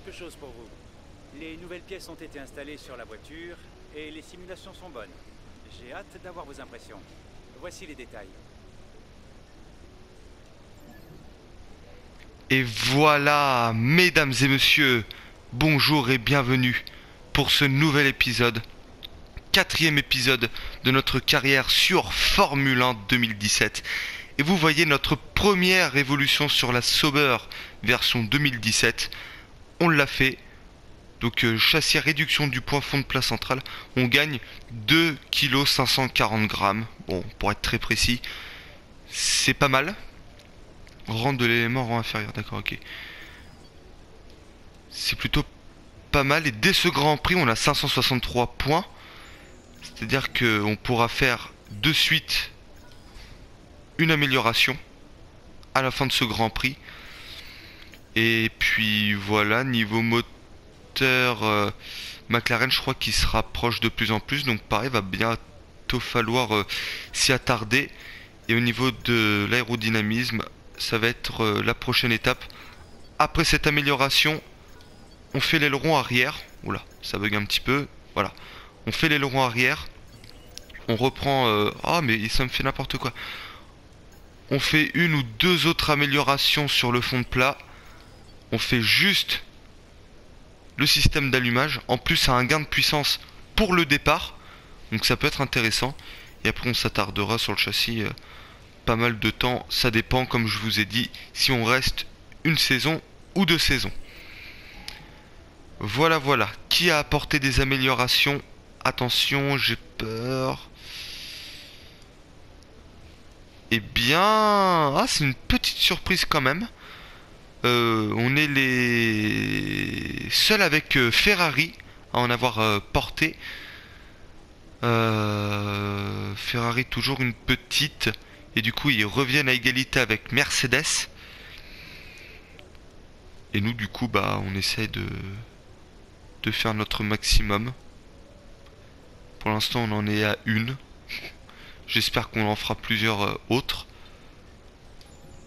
quelque chose pour vous. Les nouvelles pièces ont été installées sur la voiture et les simulations sont bonnes. J'ai hâte d'avoir vos impressions. Voici les détails. Et voilà, mesdames et messieurs, bonjour et bienvenue pour ce nouvel épisode, quatrième épisode de notre carrière sur Formule 1 2017. Et vous voyez notre première évolution sur la Sauber version 2017. On l'a fait. Donc châssis à réduction du point fond de plat central, on gagne 2 kg 540 grammes. Bon, pour être très précis, c'est pas mal. Rang de l'élément, rang inférieur, d'accord, ok. C'est plutôt pas mal. Et dès ce Grand Prix, on a 563 points. C'est-à-dire qu'on pourra faire de suite une amélioration à la fin de ce Grand Prix. Et puis voilà, niveau moteur, McLaren, je crois qu'il se rapproche de plus en plus. Donc pareil, va bientôt falloir s'y attarder. Et au niveau de l'aérodynamisme, ça va être la prochaine étape. Après cette amélioration, on fait l'aileron arrière. Oula, ça bug un petit peu. Voilà. On fait l'aileron arrière. On reprend... Oh, mais ça me fait n'importe quoi. On fait une ou deux autres améliorations sur le fond de plat. On fait juste le système d'allumage. En plus, ça a un gain de puissance pour le départ. Donc ça peut être intéressant. Et après, on s'attardera sur le châssis pas mal de temps. Ça dépend, comme je vous ai dit, si on reste une saison ou deux saisons. Voilà, voilà. Qui a apporté des améliorations? Attention, j'ai peur. Eh bien... Ah, c'est une petite surprise quand même. On est les seuls avec Ferrari à en avoir porté. Ferrari toujours une petite. Et du coup, ils reviennent à égalité avec Mercedes. Et nous, du coup, bah, on essaie de faire notre maximum. Pour l'instant, on en est à une. J'espère qu'on en fera plusieurs autres.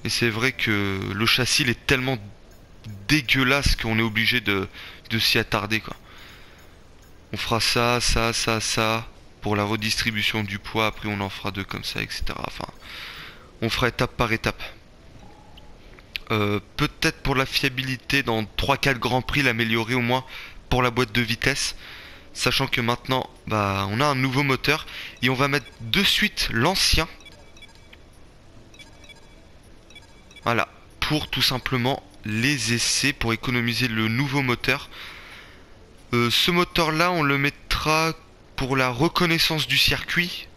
Et c'est vrai que le châssis il est tellement dégueulasse qu'on est obligé de s'y attarder, quoi. On fera ça, ça, ça, ça pour la redistribution du poids. Après, on en fera deux comme ça, etc. Enfin, on fera étape par étape. Peut-être pour la fiabilité, dans 3-4 Grands Prix, l'améliorer au moins pour la boîte de vitesse. Sachant que maintenant, bah, on a un nouveau moteur. Et on va mettre de suite l'ancien. Voilà. Pour tout simplement les essais, pour économiser le nouveau moteur. Ce moteur-là, on le mettra pour la reconnaissance du circuit.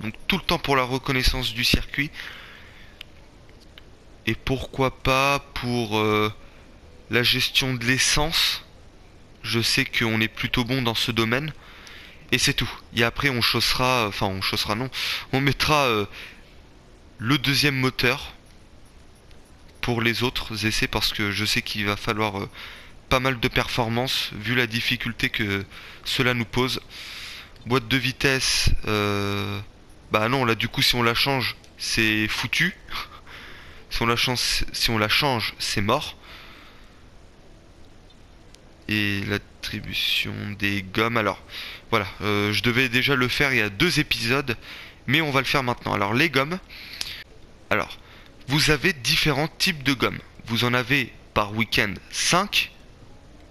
Donc tout le temps pour la reconnaissance du circuit. Et pourquoi pas pour la gestion de l'essence. Je sais qu'on est plutôt bon dans ce domaine. Et c'est tout. Et après on chaussera, enfin on chaussera non, on mettra le deuxième moteur pour les autres essais parce que je sais qu'il va falloir pas mal de performance vu la difficulté que cela nous pose. Boîte de vitesse, bah non là du coup si on la change c'est foutu. Si on la change c'est mort. Et l'attribution des gommes. Alors, voilà, je devais déjà le faire il y a 2 épisodes, mais on va le faire maintenant. Alors, les gommes. Alors, vous avez différents types de gommes. Vous en avez par week-end 5,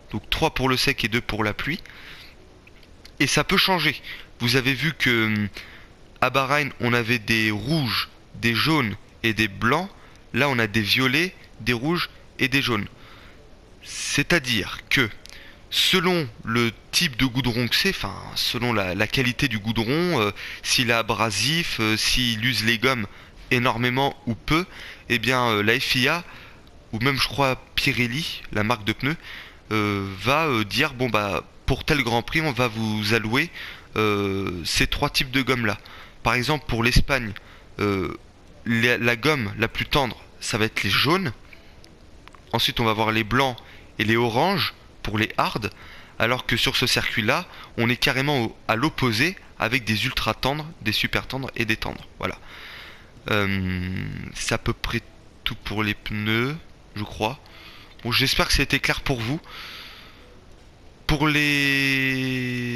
donc 3 pour le sec et 2 pour la pluie. Et ça peut changer. Vous avez vu que à Bahreïn, on avait des rouges, des jaunes et des blancs. Là, on a des violets, des rouges et des jaunes. C'est-à-dire que selon le type de goudron que c'est, enfin selon la qualité du goudron, s'il est abrasif, s'il use les gommes énormément ou peu, eh bien la FIA ou même je crois Pirelli, la marque de pneus, va dire bon bah pour tel Grand Prix on va vous allouer ces trois types de gommes là. Par exemple pour l'Espagne, la gomme la plus tendre ça va être les jaunes. Ensuite on va voir les blancs et les oranges pour les hard, alors que sur ce circuit-là, on est carrément à l'opposé avec des ultra tendres, des super tendres et des tendres. Voilà. C'est à peu près tout pour les pneus, je crois. Bon, j'espère que ça a été clair pour vous. Pour les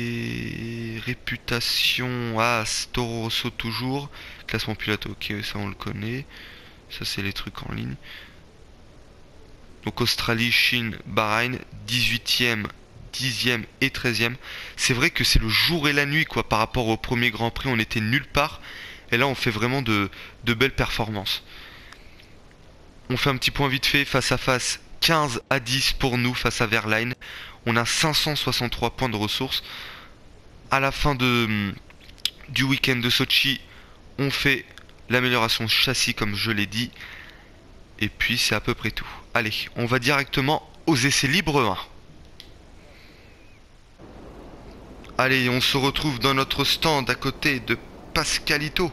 réputations, ah, Toro Rosso toujours. Classement pilote, ok, ça on le connaît. Ça c'est les trucs en ligne. Donc Australie, Chine, Bahreïn, 18e, 10e et 13e. C'est vrai que c'est le jour et la nuit quoi. Par rapport au premier Grand Prix, on était nulle part. Et là on fait vraiment de belles performances. On fait un petit point vite fait face à face. 15 à 10 pour nous face à Verlaine. On a 563 points de ressources. À la fin du week-end de Sochi, on fait l'amélioration châssis comme je l'ai dit. Et puis c'est à peu près tout. Allez, on va directement aux essais libres 1. Allez, on se retrouve dans notre stand à côté de Pascalito.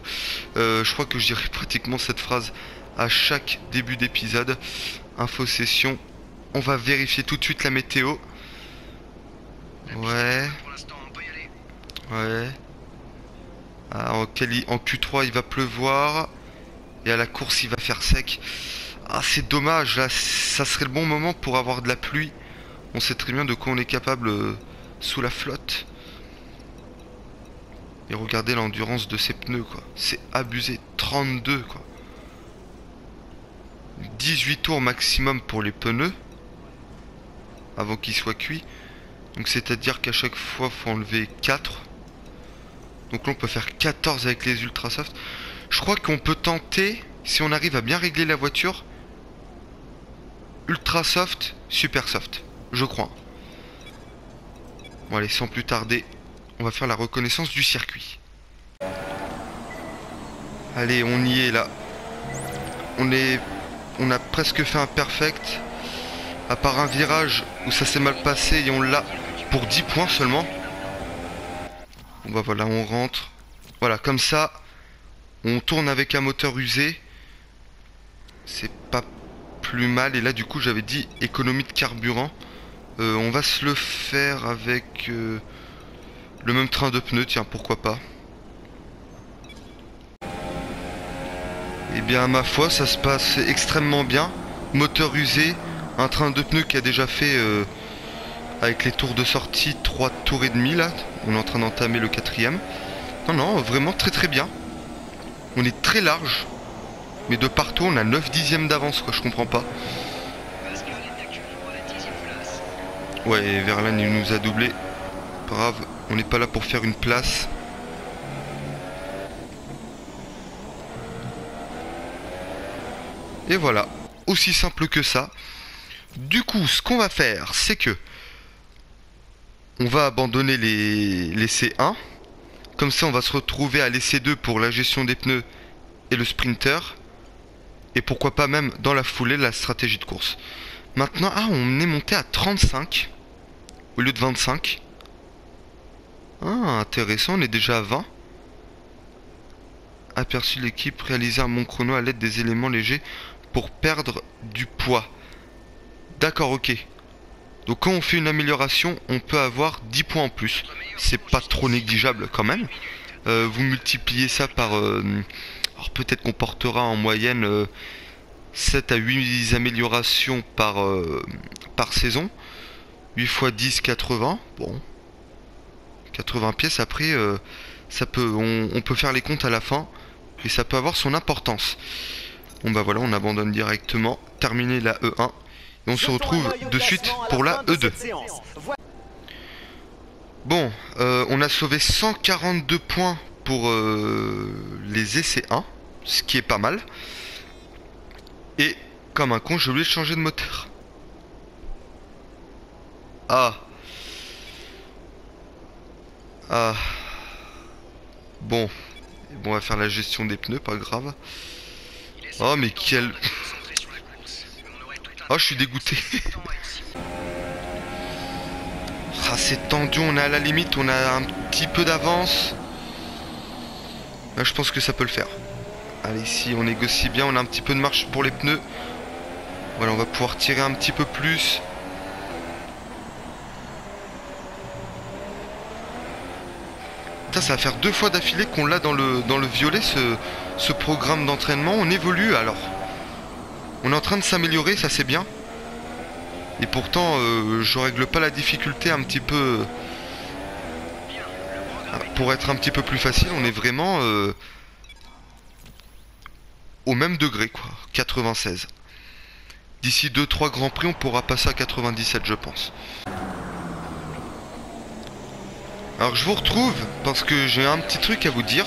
Je crois que je dirais pratiquement cette phrase à chaque début d'épisode. Info session. On va vérifier tout de suite la météo. Ouais. Ouais. Ah, en Q3 il va pleuvoir. Et à la course il va faire sec. Ah c'est dommage, là ça serait le bon moment pour avoir de la pluie. On sait très bien de quoi on est capable sous la flotte. Et regardez l'endurance de ces pneus quoi. C'est abusé, 32 quoi. 18 tours maximum pour les pneus. Avant qu'ils soient cuits. Donc c'est à dire qu'à chaque fois faut enlever 4. Donc là on peut faire 14 avec les ultra soft. Je crois qu'on peut tenter, si on arrive à bien régler la voiture, ultra soft, super soft. Je crois. Bon allez, sans plus tarder, on va faire la reconnaissance du circuit. Allez, on y est là. On a presque fait un perfect. À part un virage où ça s'est mal passé et on l'a pour 10 points seulement. Bon bah voilà, on rentre. Voilà, comme ça, on tourne avec un moteur usé. C'est pas plus mal. Et là, du coup, j'avais dit économie de carburant. On va se le faire avec le même train de pneus. Tiens, pourquoi pas. Et bien, à ma foi, ça se passe extrêmement bien. Moteur usé. Un train de pneus qui a déjà fait, avec les tours de sortie, 3 tours et demi là. On est en train d'entamer le 4e. Non, non, vraiment très très bien. On est très large. Mais de partout, on a 9 dixièmes d'avance, quoi. Je comprends pas. Ouais, Verlaine, il nous a doublé. Pas grave, on n'est pas là pour faire une place. Et voilà, aussi simple que ça. Du coup, ce qu'on va faire, c'est que on va abandonner les C1. Comme ça, on va se retrouver à l'essai 2 pour la gestion des pneus et le sprinter. Et pourquoi pas même dans la foulée la stratégie de course. Maintenant, ah, on est monté à 35 au lieu de 25. Ah, intéressant, on est déjà à 20. Aperçu l'équipe réaliser un bon chrono à l'aide des éléments légers pour perdre du poids. D'accord, ok. Donc quand on fait une amélioration, on peut avoir 10 points en plus. C'est pas trop négligeable quand même. Vous multipliez ça par... alors peut-être qu'on portera en moyenne 7 à 8 améliorations par saison. 8 x 10, 80. Bon. 80 pièces, après, ça peut, on peut faire les comptes à la fin. Et ça peut avoir son importance. Bon bah voilà, on abandonne directement. Terminer la E1. Et on se retrouve de suite pour la E2. Bon, on a sauvé 142 points pour les essais 1. Ce qui est pas mal. Et comme un con, j'ai oublié de changer de moteur. Ah. Ah. Bon. Bon, on va faire la gestion des pneus, pas grave. Oh, mais quel... Oh, je suis dégoûté. Ah, c'est tendu, on est à la limite, on a un petit peu d'avance. Là, je pense que ça peut le faire. Allez, ici, on négocie bien, on a un petit peu de marche pour les pneus. Voilà, on va pouvoir tirer un petit peu plus. Putain, ça va faire 2 fois d'affilée qu'on l'a dans le violet, ce programme d'entraînement. On évolue, alors. On est en train de s'améliorer, ça c'est bien. Et pourtant, je règle pas la difficulté un petit peu... Pour être un petit peu plus facile, on est vraiment au même degré, quoi. 96. D'ici 2-3 grands prix, on pourra passer à 97, je pense. Alors je vous retrouve parce que j'ai un petit truc à vous dire.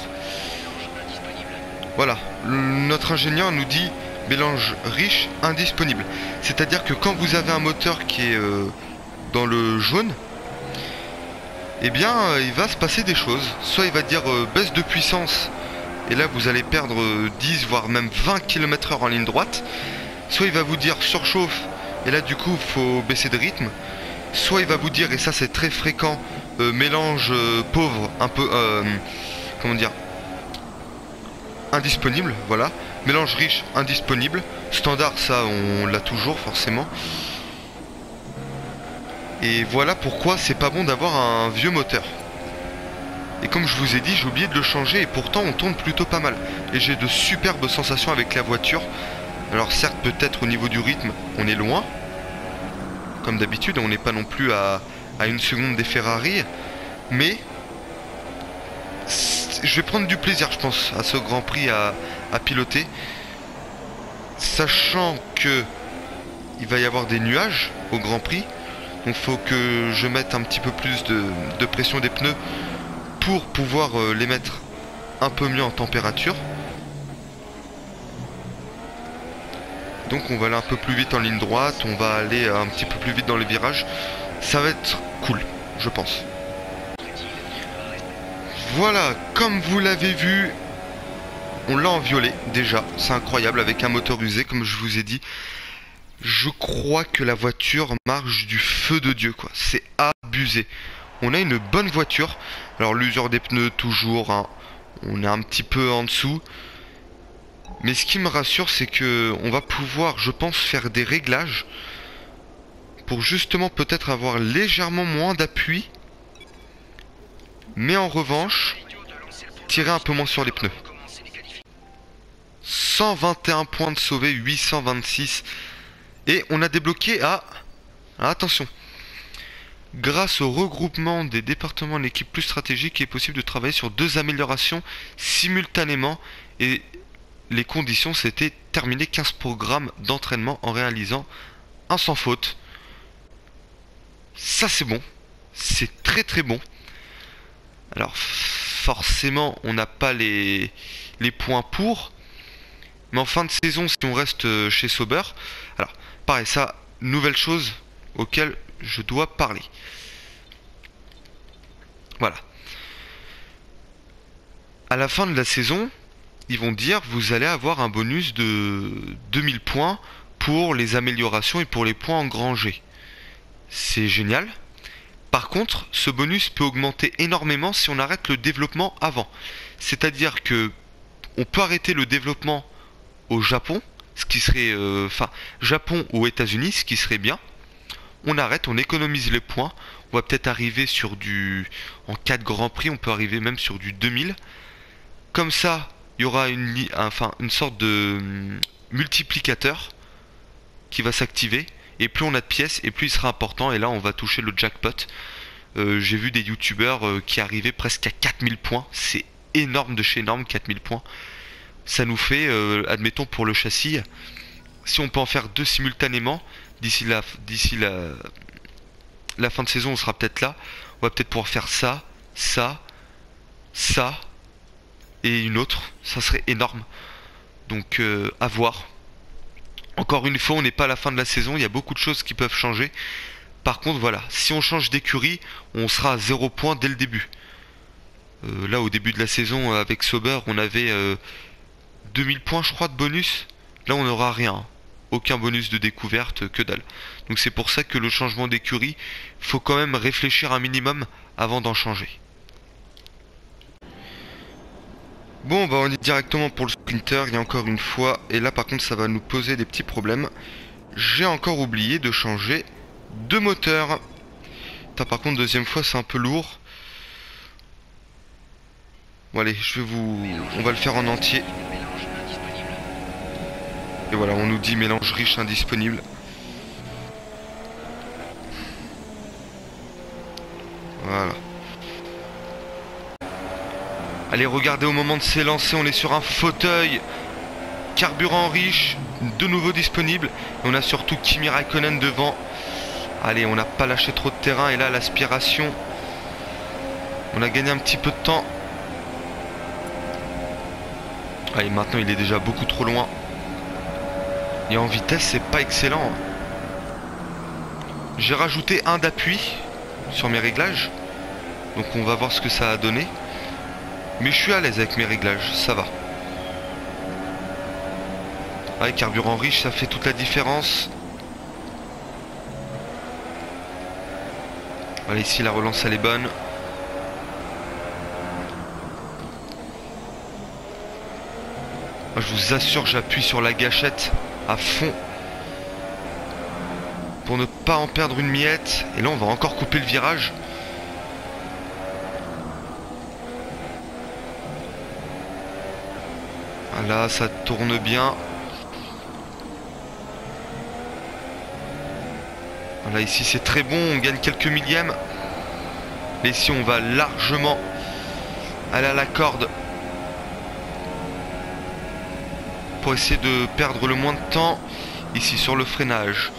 Voilà, notre ingénieur nous dit mélange riche indisponible. C'est-à-dire que quand vous avez un moteur qui est dans le jaune, eh bien il va se passer des choses. Soit il va dire baisse de puissance, et là vous allez perdre 10 voire même 20 km/h en ligne droite. Soit il va vous dire surchauffe, et là du coup il faut baisser de rythme. Soit il va vous dire, et ça c'est très fréquent, mélange pauvre, un peu, comment dire, indisponible, voilà. Mélange riche, indisponible. Standard, ça on l'a toujours forcément. Et voilà pourquoi c'est pas bon d'avoir un vieux moteur. Et comme je vous ai dit, j'ai oublié de le changer et pourtant on tourne plutôt pas mal. Et j'ai de superbes sensations avec la voiture. Alors certes, peut-être au niveau du rythme, on est loin. Comme d'habitude, on n'est pas non plus à une seconde des Ferrari. Mais je vais prendre du plaisir, je pense, à ce Grand Prix à piloter. Sachant que il va y avoir des nuages au Grand Prix. Donc faut que je mette un petit peu plus de pression des pneus pour pouvoir les mettre un peu mieux en température. Donc on va aller un peu plus vite en ligne droite, on va aller un petit peu plus vite dans les virages. Ça va être cool, je pense. Voilà, comme vous l'avez vu, on l'a en violet déjà. C'est incroyable avec un moteur usé, comme je vous ai dit. Je crois que la voiture marche du feu de Dieu, quoi. C'est abusé. On a une bonne voiture. Alors l'usure des pneus toujours, hein. On est un petit peu en dessous. Mais ce qui me rassure, c'est que on va pouvoir, je pense, faire des réglages pour justement peut-être avoir légèrement moins d'appui. Mais en revanche, tirer un peu moins sur les pneus. 121 points de sauvé, 826. Et on a débloqué à... Attention. Grâce au regroupement des départements de l'équipe plus stratégique, il est possible de travailler sur 2 améliorations simultanément. Et les conditions, c'était terminer 15 programmes d'entraînement en réalisant un sans faute. Ça c'est bon. C'est très très bon. Alors forcément, on n'a pas les points pour. Mais en fin de saison, si on reste chez Sauber... Alors, pareil, ça, nouvelle chose auquel je dois parler. Voilà. À la fin de la saison, ils vont dire, vous allez avoir un bonus de 2000 points pour les améliorations et pour les points engrangés. C'est génial. Par contre, ce bonus peut augmenter énormément si on arrête le développement avant. C'est-à-dire que on peut arrêter le développement au Japon, ce qui serait... Japon ou États-Unis, ce qui serait bien. On arrête, on économise les points. On va peut-être arriver sur du... En 4 Grands Prix, on peut arriver même sur du 2000. Comme ça, il y aura une sorte de multiplicateur qui va s'activer. Et plus on a de pièces, et plus il sera important. Et là, on va toucher le jackpot. J'ai vu des youtubeurs qui arrivaient presque à 4000 points. C'est énorme de chez énorme, 4000 points. Ça nous fait, admettons pour le châssis, si on peut en faire 2 simultanément, d'ici la fin de saison, on sera peut-être là. On va peut-être pouvoir faire ça, ça, ça, et une autre. Ça serait énorme. Donc, à voir. Encore une fois, on n'est pas à la fin de la saison. Il y a beaucoup de choses qui peuvent changer. Par contre, voilà. Si on change d'écurie, on sera à 0 points dès le début. Là, au début de la saison, avec Sauber, on avait... 2000 points je crois de bonus. Là on n'aura rien. Aucun bonus de découverte, que dalle. Donc c'est pour ça que le changement d'écurie, faut quand même réfléchir un minimum avant d'en changer. Bon bah on est directement pour le sprinter, il y a encore une fois. Et là par contre ça va nous poser des petits problèmes. J'ai encore oublié de changer de moteur. Putain, par contre deuxième fois c'est un peu lourd. Bon allez, on va le faire en entier. Et voilà, on nous dit mélange riche indisponible. Voilà. Allez, regardez, au moment de s'élancer, on est sur un fauteuil. Carburant riche, de nouveau disponible. Et on a surtout Kimi Raikkonen devant. Allez, on n'a pas lâché trop de terrain. Et là, l'aspiration. On a gagné un petit peu de temps. Allez, maintenant, il est déjà beaucoup trop loin. Et en vitesse, c'est pas excellent. J'ai rajouté un d'appui sur mes réglages. Donc, on va voir ce que ça a donné. Mais je suis à l'aise avec mes réglages, ça va. Ouais, carburant riche, ça fait toute la différence. Voilà, ici la relance elle est bonne. Moi, je vous assure, j'appuie sur la gâchette à fond pour ne pas en perdre une miette. Et là, on va encore couper le virage. Là, ça tourne bien. Voilà, ici c'est très bon, on gagne quelques millièmes. Et ici on va largement aller à la corde pour essayer de perdre le moins de temps. Ici sur le freinage,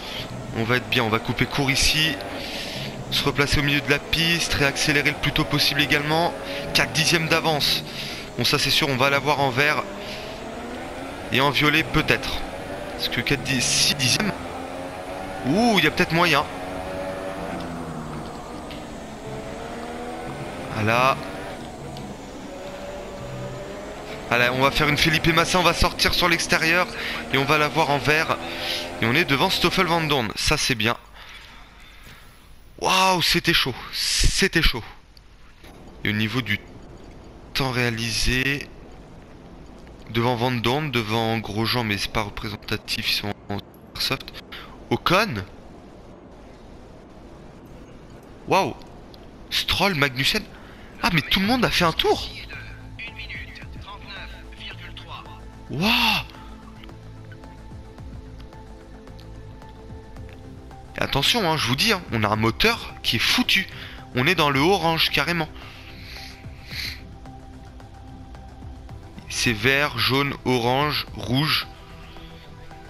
on va être bien, on va couper court ici. Se replacer au milieu de la piste, réaccélérer le plus tôt possible également. 4 dixièmes d'avance. Bon, ça c'est sûr, on va l'avoir en vert. Et en violet peut-être. Parce que 6 dixièmes. Ouh, il y a peut-être moyen. Voilà. Allez, on va faire une Felipe Massa, on va sortir sur l'extérieur. Et on va l'avoir en vert. Et on est devant Stoffel Van Dorn. Ça c'est bien. Waouh, c'était chaud. C'était chaud. Et au niveau du temps réalisé... Devant Van Dorn, devant Grosjean, mais c'est pas représentatif, ils sont en soft. Ocon. Waouh. Stroll, Magnussen. Ah, mais tout le monde a fait un tour. Waouh. Attention, hein, je vous dis, hein, on a un moteur qui est foutu. On est dans le orange, carrément. C'est vert, jaune, orange, rouge.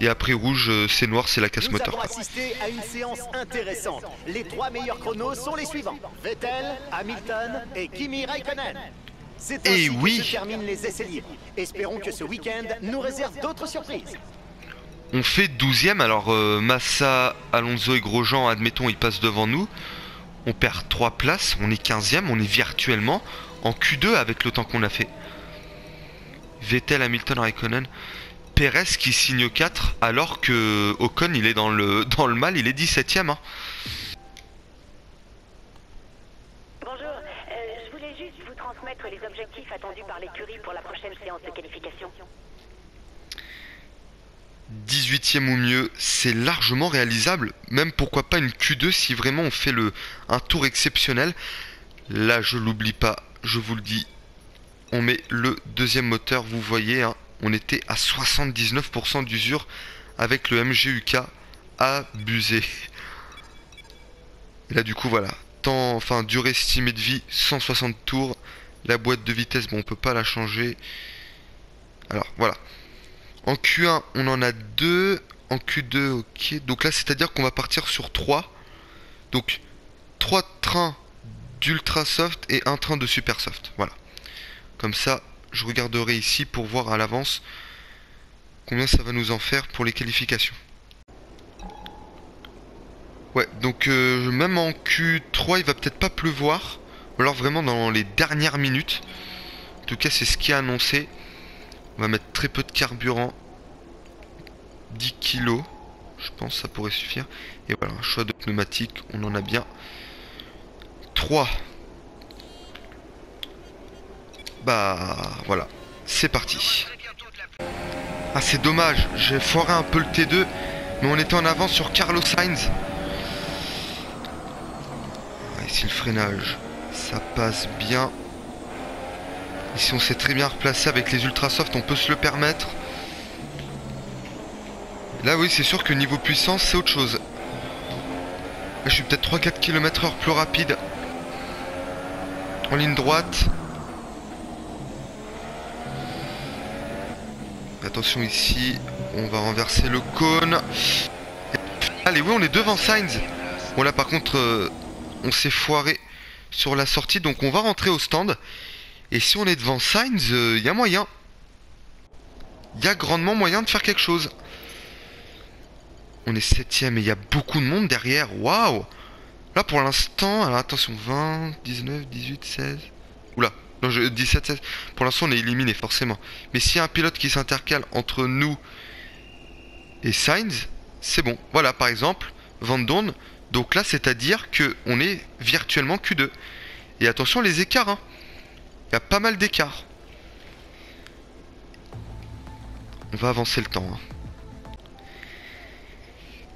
Et après rouge, c'est noir, c'est la casse moteur. Nous avons assisté à une séance intéressante. Les 3 meilleurs chronos sont les suivants: Vettel, Hamilton et Kimi Raikkonen. C'est ainsi que se terminent les essais libres. Espérons que ce week-end nous réserve d'autres surprises. On fait 12e, alors Massa, Alonso et Grosjean, admettons, ils passent devant nous. On perd 3 places, on est 15e, on est virtuellement en Q2 avec le temps qu'on a fait. Vettel, Hamilton, Raikkonen, Perez qui signe 4 alors que Ocon il est dans le mal, il est 17ème. Hein. Bonjour, je voulais juste vous transmettre les objectifs attendus par l'écurie pour la prochaine séance de qualification. 18ème ou mieux, c'est largement réalisable, même pourquoi pas une Q2 si vraiment on fait un tour exceptionnel. Là je l'oublie pas, je vous le dis. On met le deuxième moteur, vous voyez, hein, on était à 79% d'usure avec le MGUK abusé. Et là du coup voilà, durée estimée de vie 160 tours. La boîte de vitesse, bon on peut pas la changer. Alors voilà. En Q1 on en a 2, en Q2 ok. Donc là c'est à dire qu'on va partir sur 3. Donc 3 trains d'ultra soft et un train de super soft. Voilà. Comme ça, je regarderai ici pour voir à l'avance combien ça va nous en faire pour les qualifications. Ouais, donc même en Q3, il va peut-être pas pleuvoir. Ou alors vraiment dans les dernières minutes. En tout cas, c'est ce qui est annoncé. On va mettre très peu de carburant. 10 kg. Je pense que ça pourrait suffire. Et voilà, un choix de pneumatique. On en a bien 3. Bah voilà, c'est parti. Ah c'est dommage, j'ai foiré un peu le T2, mais on était en avance sur Carlos Sainz. Ah, ici le freinage, ça passe bien. Ici on s'est très bien replacé avec les ultra soft, on peut se le permettre. Là oui c'est sûr que niveau puissance c'est autre chose. Là, je suis peut-être 3-4 km/h plus rapide. En ligne droite. Attention ici, on va renverser le cône. Allez, oui, on est devant Sainz. Bon là par contre, on s'est foiré sur la sortie, donc on va rentrer au stand. Et si on est devant Sainz, il y a moyen. Il y a grandement moyen de faire quelque chose. On est 7ème et il y a beaucoup de monde derrière. Waouh! Là pour l'instant, alors attention, 20, 19, 18, 16... Oula, non, 17, 16... Pour l'instant on est éliminé forcément. Mais s'il y a un pilote qui s'intercale entre nous et Sainz, c'est bon. Voilà par exemple, Van Dorn. Donc là c'est à dire qu'on est virtuellement Q2. Et attention les écarts, hein. Il y a pas mal d'écarts. On va avancer le temps, hein.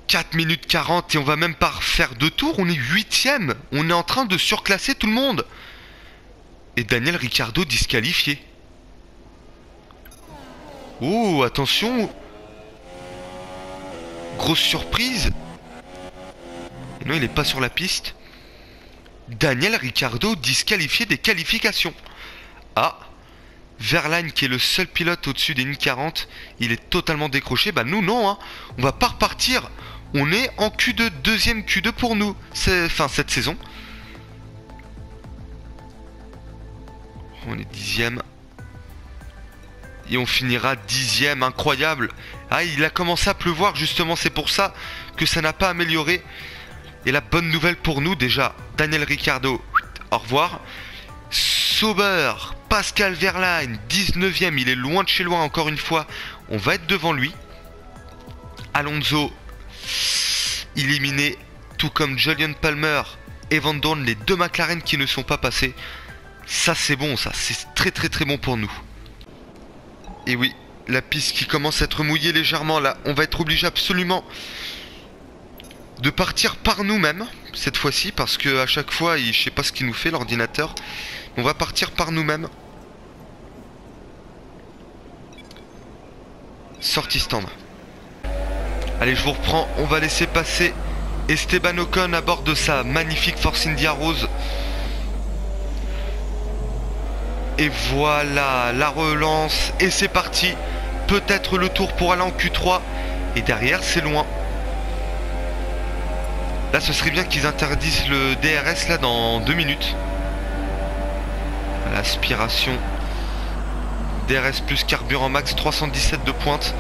4 minutes 40 et on va même pas refaire 2 tours, on est 8ème. On est en train de surclasser tout le monde. Et Daniel Ricciardo disqualifié. Oh, attention. Grosse surprise. Et non, il est pas sur la piste. Daniel Ricciardo disqualifié des qualifications. Ah, Verlaine qui est le seul pilote au-dessus des lignes 40, il est totalement décroché. Bah nous non, hein. On va pas repartir. On est en Q2, deuxième Q2 pour nous, enfin cette saison. On est 10ème. Et on finira 10ème, incroyable. Ah, il a commencé à pleuvoir justement, c'est pour ça que ça n'a pas amélioré. Et la bonne nouvelle pour nous déjà, Daniel Ricciardo, au revoir. Sauber, Pascal Verlaine, 19ème, il est loin de chez loin encore une fois. On va être devant lui. Alonso, éliminé, tout comme Julian Palmer et Van Dorn, les deux McLaren qui ne sont pas passés. Ça c'est bon, ça c'est très très très bon pour nous. Et oui, la piste qui commence à être mouillée légèrement là, on va être obligé absolument de partir par nous-mêmes cette fois-ci, parce que à chaque fois, je sais pas ce qu'il nous fait l'ordinateur. On va partir par nous-mêmes. Sortie stand. Allez, je vous reprends. On va laisser passer Esteban Ocon à bord de sa magnifique Force India rose. Et voilà, la relance. Et c'est parti. Peut-être le tour pour aller en Q3. Et derrière, c'est loin. Là, ce serait bien qu'ils interdisent le DRS là dans 2 minutes. L'aspiration. DRS plus carburant max, 317 de pointe.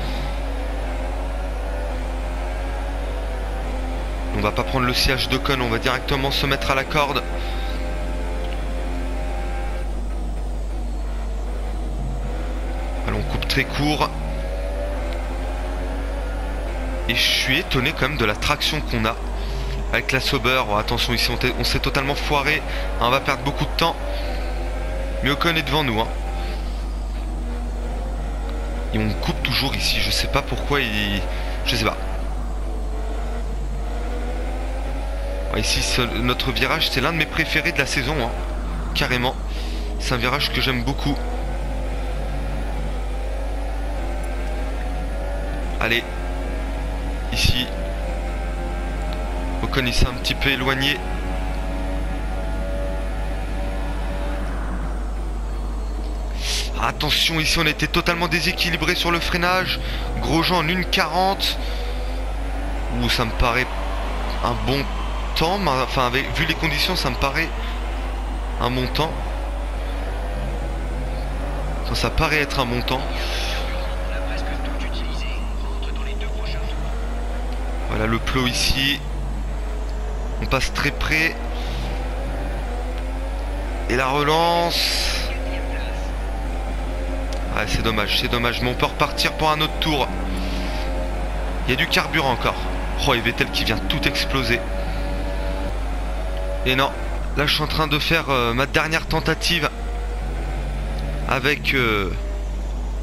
On va pas prendre le sillage d'Ocon, on va directement se mettre à la corde. Allons, on coupe très court. Et je suis étonné quand même de la traction qu'on a avec la Sauber. Oh, attention, ici on s'est totalement foiré. On va perdre beaucoup de temps. Mais Ocon est devant nous, hein. Et on coupe toujours ici. Je sais pas pourquoi il... Je sais pas. Ouais, ici, notre virage, c'est l'un de mes préférés de la saison, hein. Carrément. C'est un virage que j'aime beaucoup. Allez. Ici. Ocon, il s'est un petit peu éloigné. Attention, ici on était totalement déséquilibré sur le freinage. Grosjean en 1,40. Ouh, ça me paraît un bon temps. Enfin, vu les conditions, ça me paraît un bon temps. Enfin, ça paraît être un bon temps. Voilà le plot ici. On passe très près. Et la relance. Ouais, c'est dommage, mais on peut repartir pour un autre tour. Il y a du carburant encore. Oh, et Vettel qui vient tout exploser. Et non, là je suis en train de faire ma dernière tentative avec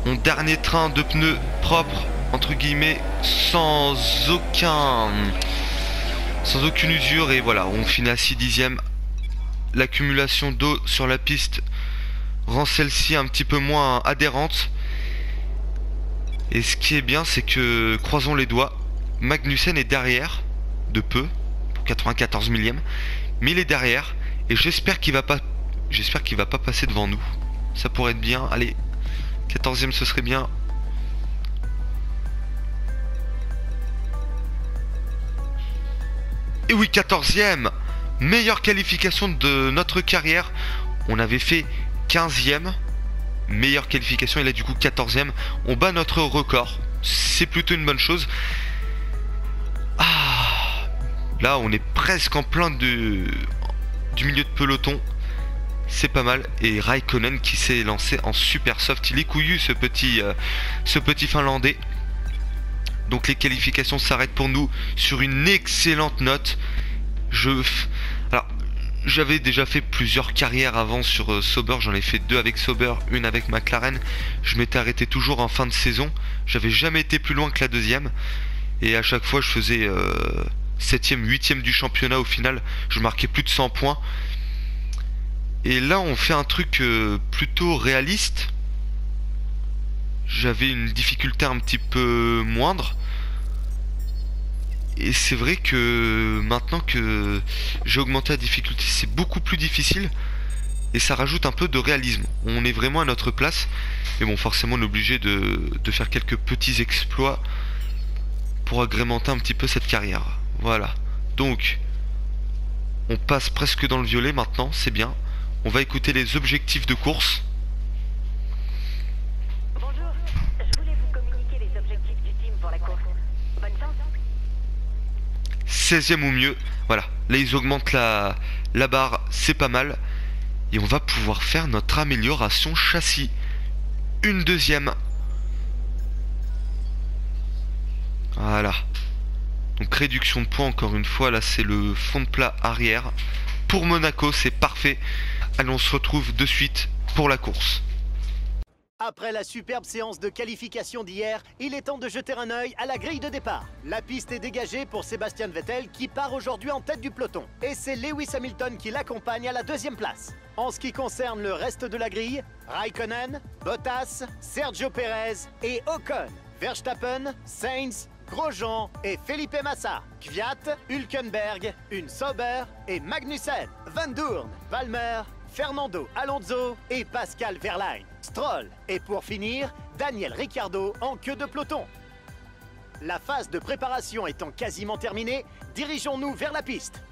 mon dernier train de pneus propre, entre guillemets, sans aucune usure. Et voilà, on finit à 6/10. L'accumulation d'eau sur la piste rend celle-ci un petit peu moins adhérente. Et ce qui est bien, c'est que, croisons les doigts, Magnussen est derrière, de peu, pour 94 millième, mais il est derrière, et j'espère qu'il va pas J'espère qu'il va pas passer devant nous. Ça pourrait être bien. Allez, 14e ce serait bien. Et oui, 14e. Meilleure qualification de notre carrière. On avait fait 15e. Meilleure qualification, et là du coup 14e. On bat notre record. C'est plutôt une bonne chose. Ah, là on est presque en plein du milieu de peloton. C'est pas mal. Et Raikkonen qui s'est lancé en super soft. Il est couillu ce petit finlandais. Donc les qualifications s'arrêtent pour nous sur une excellente note. Alors, j'avais déjà fait plusieurs carrières avant sur Sauber. J'en ai fait 2 avec Sauber, une avec McLaren. Je m'étais arrêté toujours en fin de saison. J'avais jamais été plus loin que la deuxième. Et à chaque fois je faisais 7e, 8e du championnat au final. Je marquais plus de 100 points. Et là on fait un truc plutôt réaliste. J'avais une difficulté un petit peu moindre. Et c'est vrai que maintenant que j'ai augmenté la difficulté, c'est beaucoup plus difficile. Et ça rajoute un peu de réalisme. On est vraiment à notre place. Mais bon, forcément on est obligé de faire quelques petits exploits pour agrémenter un petit peu cette carrière. Voilà. Donc on passe presque dans le violet maintenant, c'est bien. On va écouter les objectifs de course. Bonjour, je voulais vous communiquer les objectifs du team pour la course. Bonne chance. 16e ou mieux. Voilà. Là ils augmentent la barre, c'est pas mal. Et on va pouvoir faire notre amélioration châssis. Une deuxième. Voilà. Donc réduction de poids encore une fois. Là c'est le fond de plat arrière. Pour Monaco c'est parfait. Allez, on se retrouve de suite pour la course. Après la superbe séance de qualification d'hier, il est temps de jeter un œil à la grille de départ. La piste est dégagée pour Sébastien Vettel qui part aujourd'hui en tête du peloton. Et c'est Lewis Hamilton qui l'accompagne à la 2e place. En ce qui concerne le reste de la grille, Raikkonen, Bottas, Sergio Perez et Ocon, Verstappen, Sainz, Grosjean et Felipe Massa, Kvyat, Hülkenberg, Sauber et Magnussen, Van Doorn, Palmer, Fernando Alonso et Pascal Wehrlein, Stroll et pour finir, Daniel Ricciardo en queue de peloton. La phase de préparation étant quasiment terminée, dirigeons-nous vers la piste.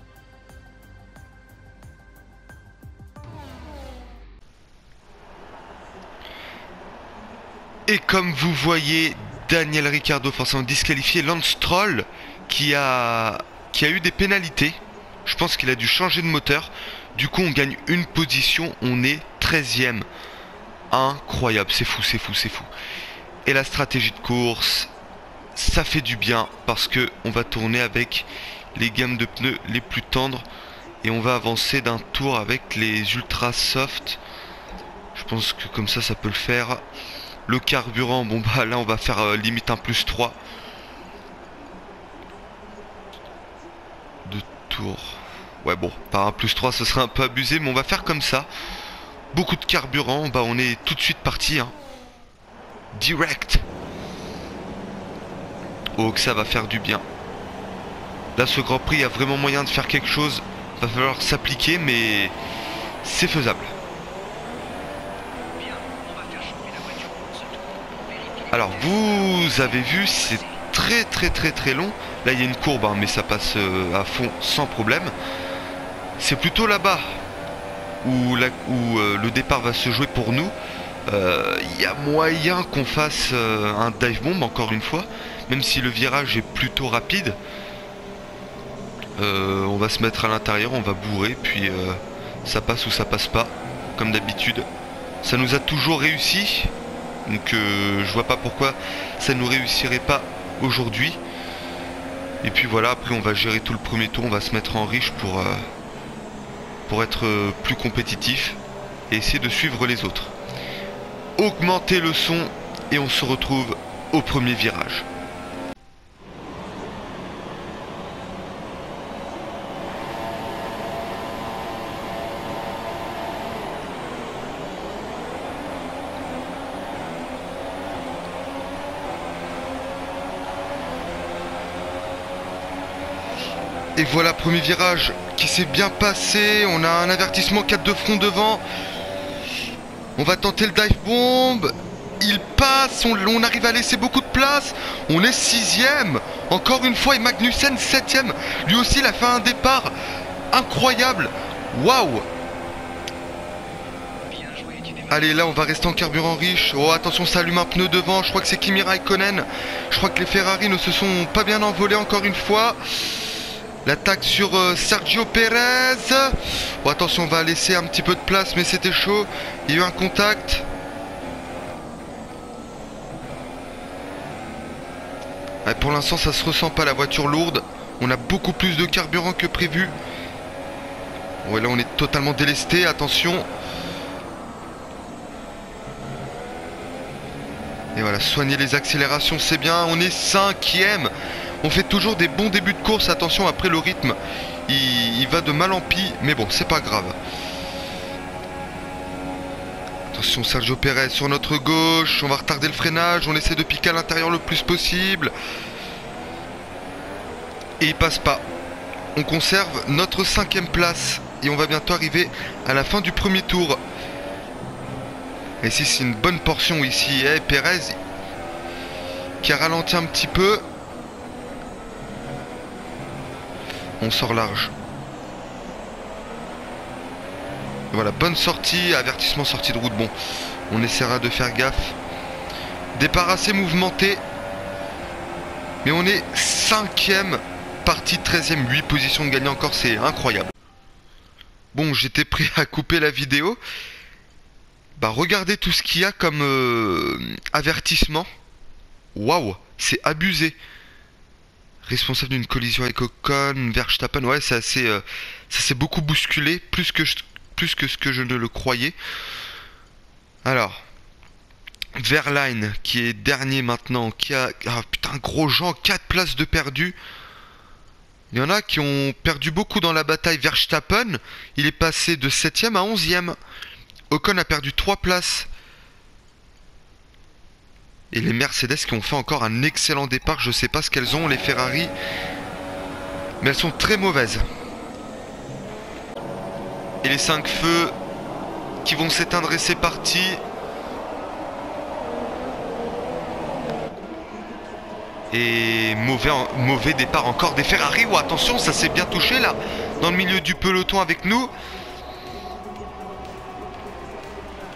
Et comme vous voyez, Daniel Ricciardo forcément disqualifié, Lance Stroll qui a eu des pénalités. Je pense qu'il a dû changer de moteur. Du coup on gagne une position, on est 13e. Incroyable, c'est fou, c'est fou, c'est fou. Et la stratégie de course, ça fait du bien parce que on va tourner avec les gammes de pneus les plus tendres. Et on va avancer d'un tour avec les ultra soft. Je pense que comme ça peut le faire. Le carburant, bon bah là on va faire limite un +3. 2 tours. Ouais bon, par un +3 ce serait un peu abusé, mais on va faire comme ça. Beaucoup de carburant, bah on est tout de suite parti hein. Direct. Oh que ça va faire du bien. Là ce Grand Prix, il y a vraiment moyen de faire quelque chose. Va falloir s'appliquer, mais c'est faisable. Alors vous avez vu, c'est très long. Là il y a une courbe hein, mais ça passe à fond sans problème. C'est plutôt là-bas où le départ va se jouer pour nous. Il y a moyen qu'on fasse un dive bomb encore une fois. Même si le virage est plutôt rapide. On va se mettre à l'intérieur, on va bourrer. Puis ça passe ou ça passe pas. Comme d'habitude. Ça nous a toujours réussi. Donc je vois pas pourquoi ça nous réussirait pas aujourd'hui. Et puis voilà, après on va gérer tout le premier tour. On va se mettre en riche pour être plus compétitif. Et essayer de suivre les autres. Augmenter le son. Et on se retrouve au premier virage. Et voilà, premier virage qui s'est bien passé. On a un avertissement 4 de front devant. On va tenter le dive bomb. Il passe, on arrive à laisser beaucoup de place. On est 6ème. Encore une fois, et Magnussen 7ème. Lui aussi, il a fait un départ incroyable. Waouh. Allez, là, on va rester en carburant riche. Oh, attention, ça allume un pneu devant. Je crois que c'est Kimi Raikkonen. Je crois que les Ferrari ne se sont pas bien envolés encore une fois. L'attaque sur Sergio Pérez. Oh, attention, on va laisser un petit peu de place, mais c'était chaud. Il y a eu un contact. Ouais, pour l'instant, ça se ressent pas, la voiture lourde. On a beaucoup plus de carburant que prévu. Ouais, là, on est totalement délesté. Attention. Et voilà, soigner les accélérations, c'est bien. On est 5ème. On fait toujours des bons débuts de course. Attention, après le rythme, il va de mal en pis. Mais bon, c'est pas grave. Attention, Sergio Pérez sur notre gauche. On va retarder le freinage. On essaie de piquer à l'intérieur le plus possible. Et il passe pas. On conserve notre 5ème place. Et on va bientôt arriver à la fin du premier tour. Et si c'est une bonne portion ici, Pérez qui a ralenti un petit peu. On sort large. Voilà, bonne sortie, avertissement sortie de route. Bon, on essaiera de faire gaffe. Départ assez mouvementé. Mais on est 5ème, partie 13ème, 8 positions de gagné encore, c'est incroyable. Bon, j'étais prêt à couper la vidéo. Bah regardez tout ce qu'il y a comme avertissement. Waouh, c'est abusé. Responsable d'une collision avec Ocon, Verstappen. Ouais, c'est assez, ça s'est beaucoup bousculé, plus que ce que je ne le croyais. Alors, Verlaine qui est dernier maintenant, qui a, ah putain, Grosjean, 4 places de perdu. Il y en a qui ont perdu beaucoup dans la bataille. Verstappen, il est passé de 7ème à 11ème. Ocon a perdu 3 places. Et les Mercedes qui ont fait encore un excellent départ. Je sais pas ce qu'elles ont, les Ferrari. Mais elles sont très mauvaises. Et les 5 feux qui vont s'éteindre et c'est parti. Et mauvais départ encore des Ferrari. Oh, attention, ça s'est bien touché là. Dans le milieu du peloton avec nous.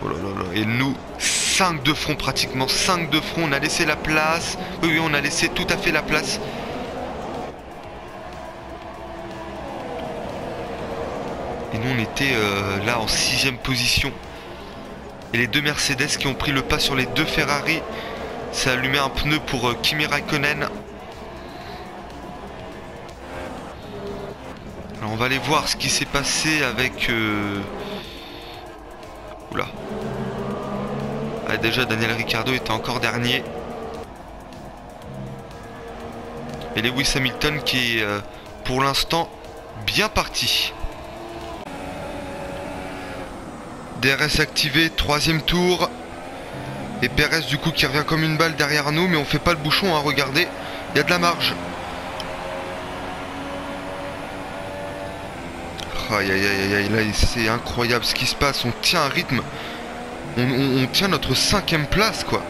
Oh là là là. Et nous, 5 de front pratiquement. 5 de front. On a laissé la place. Oui, on a laissé tout à fait la place. Et nous, on était là en 6ème position. Et les 2 Mercedes qui ont pris le pas sur les 2 Ferrari. Ça a allumé un pneu pour Kimi Raikkonen. Alors on va aller voir ce qui s'est passé avec... Oula. Ah, déjà Daniel Ricciardo était encore dernier. Et Lewis Hamilton qui est pour l'instant bien parti. DRS activé, 3ème tour. Et Pérez du coup qui revient comme une balle derrière nous. Mais on fait pas le bouchon, hein, regardez. Il y a de la marge. Aïe aïe aïe aïe, là c'est incroyable ce qui se passe. On tient un rythme. On tient notre 5ème place quoi.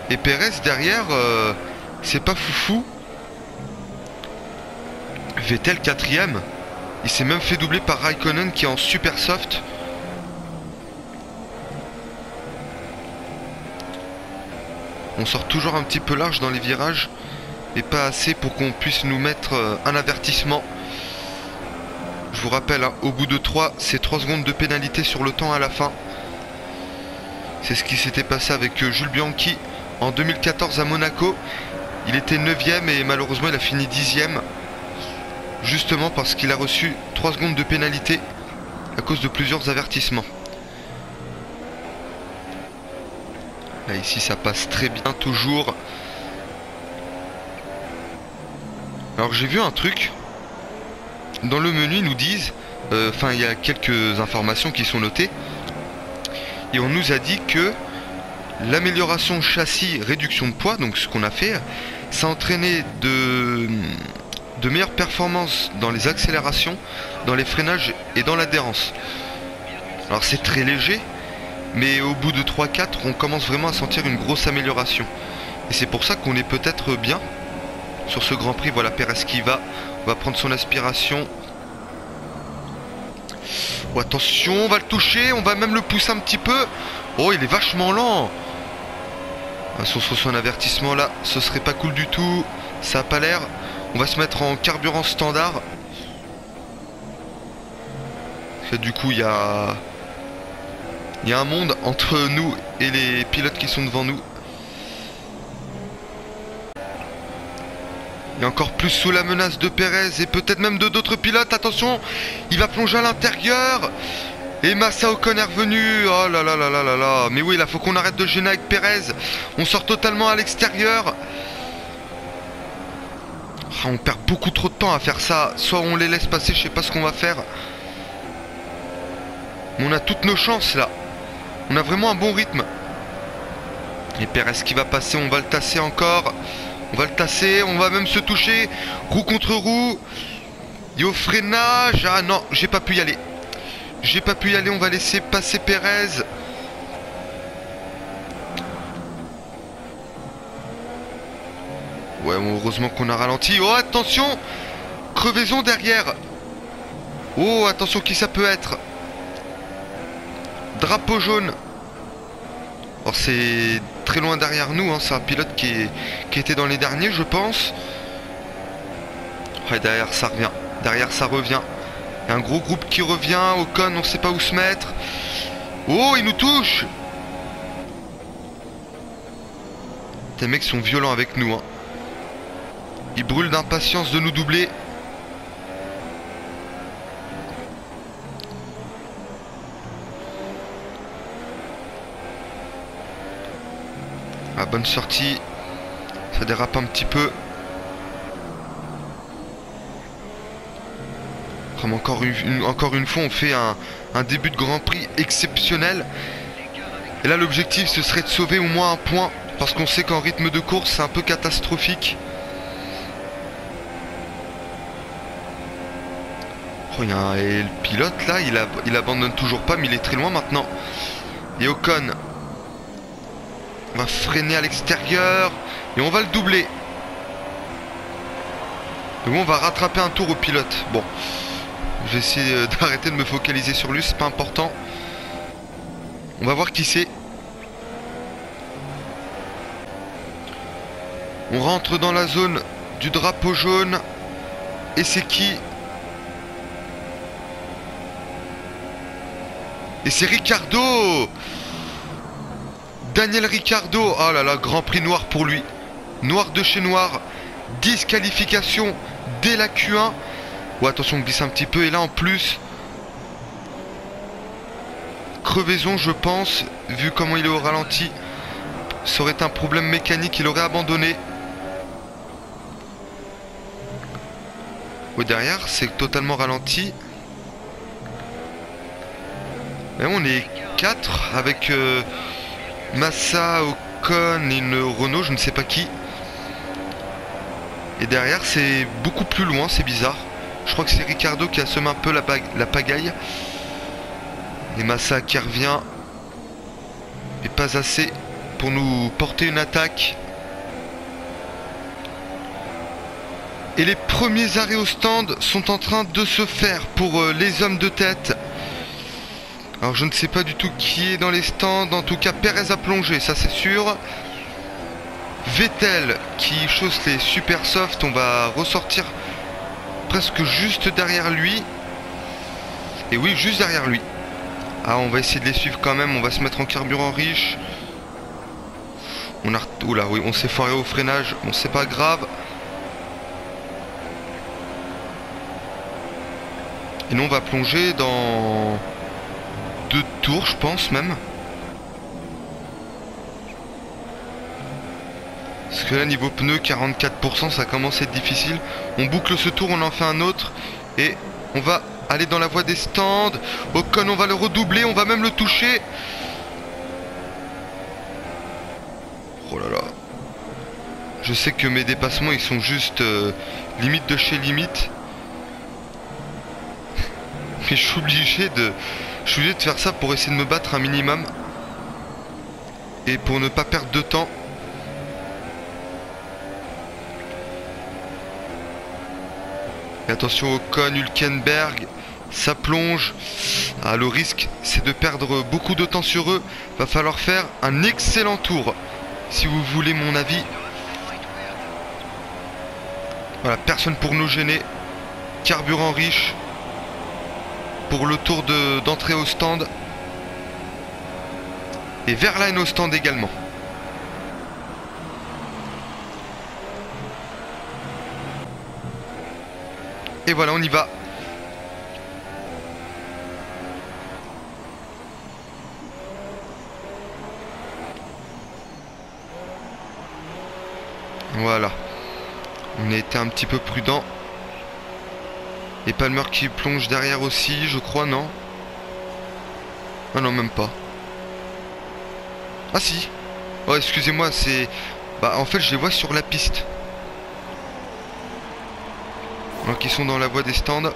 Et Pérez derrière, c'est pas foufou. Vettel 4ème. Il s'est même fait doubler par Raikkonen qui est en super soft. On sort toujours un petit peu large dans les virages. Et pas assez pour qu'on puisse nous mettre un avertissement. Je vous rappelle, hein, au bout de 3, c'est 3 secondes de pénalité sur le temps à la fin. C'est ce qui s'était passé avec Jules Bianchi en 2014 à Monaco. Il était 9ème et malheureusement il a fini 10ème. Justement parce qu'il a reçu 3 secondes de pénalité à cause de plusieurs avertissements. Là ici ça passe très bien toujours. Alors j'ai vu un truc. Dans le menu ils nous disent, enfin il y a quelques informations qui sont notées. Et on nous a dit que l'amélioration châssis réduction de poids, donc ce qu'on a fait, ça a entraîné de meilleures performances dans les accélérations, dans les freinages et dans l'adhérence. Alors c'est très léger, mais au bout de 3-4, on commence vraiment à sentir une grosse amélioration. Et c'est pour ça qu'on est peut-être bien sur ce Grand Prix. Voilà Pérez qui va. On va prendre son aspiration. Oh, attention, on va le toucher. On va même le pousser un petit peu. Oh, il est vachement lent. Sur son avertissement là, ce serait pas cool du tout. Ça a pas l'air. On va se mettre en carburant standard. Et du coup, il y a un monde entre nous et les pilotes qui sont devant nous. Et encore plus sous la menace de Pérez et peut-être même de d'autres pilotes. Attention, il va plonger à l'intérieur. Et Massa Ocon est revenu. Oh là là là là là là. Mais oui, là, faut qu'on arrête de gêner avec Pérez. On sort totalement à l'extérieur. Ah, on perd beaucoup trop de temps à faire ça. Soit on les laisse passer, je sais pas ce qu'on va faire. Mais on a toutes nos chances là. On a vraiment un bon rythme. Et Pérez qui va passer, on va le tasser encore. On va le tasser, on va même se toucher. Roue contre roue. Et au freinage. Ah non, j'ai pas pu y aller. J'ai pas pu y aller, on va laisser passer Pérez. Ouais, bon, heureusement qu'on a ralenti. Oh, attention! Crevaison derrière. Oh, attention, qui ça peut être? Drapeau jaune. Alors c'est très loin derrière nous, hein. C'est un pilote qui était dans les derniers, je pense. Ouais, derrière ça revient. Derrière ça revient. Il y a un gros groupe qui revient. Ocon, on sait pas où se mettre. Oh, il nous touche. Les mecs sont violents avec nous, hein. Ils brûlent d'impatience de nous doubler. Ah, bonne sortie. Ça dérape un petit peu. Comme encore une fois, on fait un début de Grand Prix exceptionnel. Et là, l'objectif, ce serait de sauver au moins un point. Parce qu'on sait qu'en rythme de course, c'est un peu catastrophique. Oh, et le pilote, là, il abandonne toujours pas, mais il est très loin maintenant. Et Ocon on va freiner à l'extérieur. Et on va le doubler. Et bon, on va rattraper un tour au pilote. Bon. Je vais essayer d'arrêter de me focaliser sur lui, c'est pas important. On va voir qui c'est. On rentre dans la zone du drapeau jaune. Et c'est qui? Et c'est Ricciardo! Daniel Ricciardo! Oh là là, Grand Prix noir pour lui. Noir de chez noir. Disqualification dès la Q1. Oh, attention, on glisse un petit peu. Et là, en plus, crevaison, je pense. Vu comment il est au ralenti, ça aurait été un problème mécanique. Il aurait abandonné. Oh, derrière, c'est totalement ralenti. Et on est 4 avec Massa, Ocon et une Renault, je ne sais pas qui. Et derrière, c'est beaucoup plus loin, c'est bizarre. Je crois que c'est Ricciardo qui a semé un peu la pagaille. Et Massa qui revient. Mais pas assez pour nous porter une attaque. Et les premiers arrêts au stand sont en train de se faire pour les hommes de tête. Alors je ne sais pas du tout qui est dans les stands. En tout cas, Pérez a plongé, ça c'est sûr. Vettel qui chausse les super soft. On va ressortir presque juste derrière lui. Et oui, juste derrière lui. Ah, on va essayer de les suivre quand même. On va se mettre en carburant riche. Oula, oui, on s'est foiré au freinage. Bon, c'est pas grave. Et nous, on va plonger dans 2 tours, je pense même. Parce que là, niveau pneus, 44%, ça commence à être difficile. On boucle ce tour, on en fait un autre. Et on va aller dans la voie des stands. Ocon, on va le redoubler, on va même le toucher. Oh là là. Je sais que mes dépassements ils sont juste limite de chez limite. Mais je suis obligé de faire ça pour essayer de me battre un minimum. Et pour ne pas perdre de temps. Et attention au cône Hülkenberg. Ça plonge. Ah, le risque c'est de perdre beaucoup de temps sur eux. Va falloir faire un excellent tour. Si vous voulez mon avis. Voilà, personne pour nous gêner. Carburant riche. Pour le tour d'entrée au stand. Et Verlaine au stand également. Et voilà, on y va. Voilà. On a été un petit peu prudent. Et Palmer qui plonge derrière aussi, je crois, non? Ah non, même pas. Ah si. Oh, excusez-moi, c'est... Bah, en fait, je les vois sur la piste. Donc, ils sont dans la voie des stands. À